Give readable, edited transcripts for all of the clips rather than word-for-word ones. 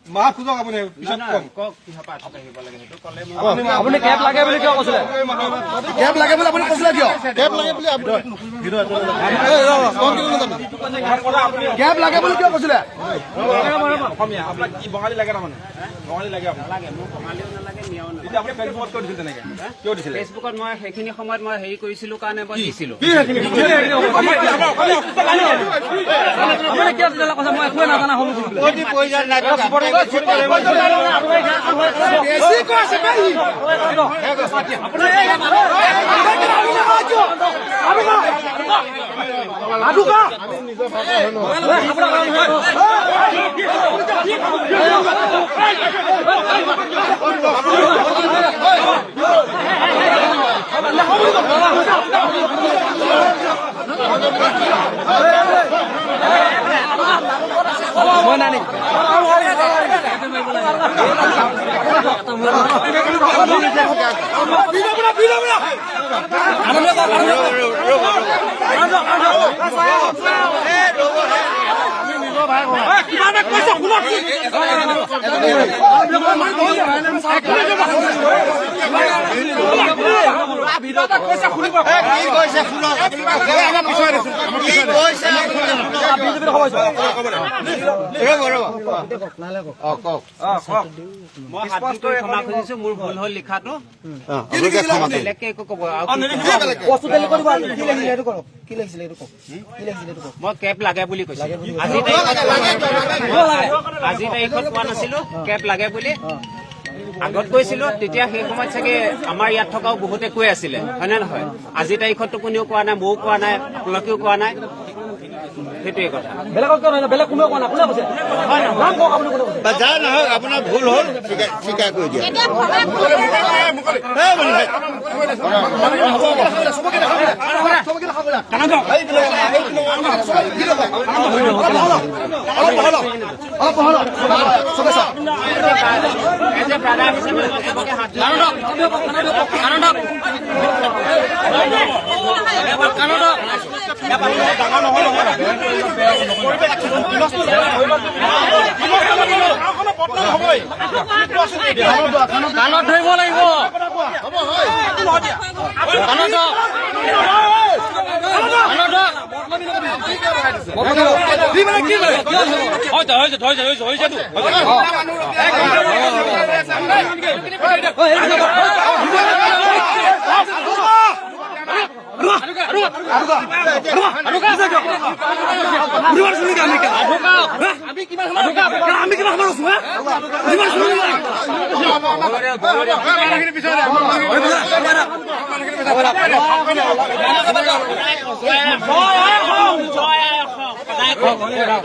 মাহ খুজক আপুনি পিছত কম আপুনি কেব লাগে বুলি কিয় কৈছিলে কেব লাগে বুলি আপুনি কৈছিলে কিয় কেব লাগে বুলি কেব লাগে বুলি কিয় কৈছিলে অসমীয়া আপোনাক কি বঙালী লাগে তাৰমানে বঙালী লাগে নালাগে মোক বঙালীও নালাগে মিয়াও নালাগে এতিয়া আপুনি ফেচবুকত কিয় দিছিল তেনেকে কিয় দিছিলে ফেচবুকত মই সেইখিনি সময়ত মই হেৰি কৰিছিলো কাৰণে মই দিছিলো আপুনি কিয় দিলে কৈছে মই একোৱে নাজানা হ'লো মোৰ ভুল হ'ল লিখাটো বেলেগকে একো কব মই কেব লাগে বুলি কৈছো আজি তাৰিখত কোৱা নাছিলো কেব লাগে বুলি আগত কৈছিলো তেতিয়া সেই সময়ত চাগে আমাৰ ইয়াত থকাও বহুতে কৈ আছিলে হয় নে নহয় আজি তাৰিখততো কোনেও কোৱা নাই ময়ো কোৱা নাই আপোনালোকেও কোৱা নাই সেইটোৱে কথা বেলেগক কিয় নহয় বেলেগ কোনেও কোৱা নাই কোনে কৈছে যা নহওক আপোনাৰ ভুল হ'ল স্বীকাৰ কৰি দিয়া কাণত ধৰিব লাগিব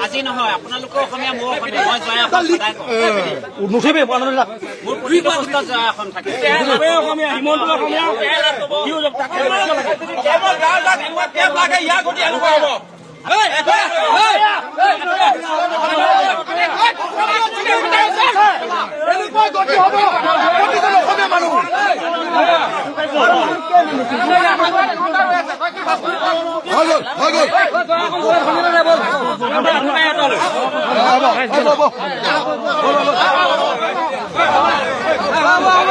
আজি নহয় আপোনালোকৰ অসমীয়া মোৰ অসমীয়া মই জয় জয় এখন থাকে হ'ব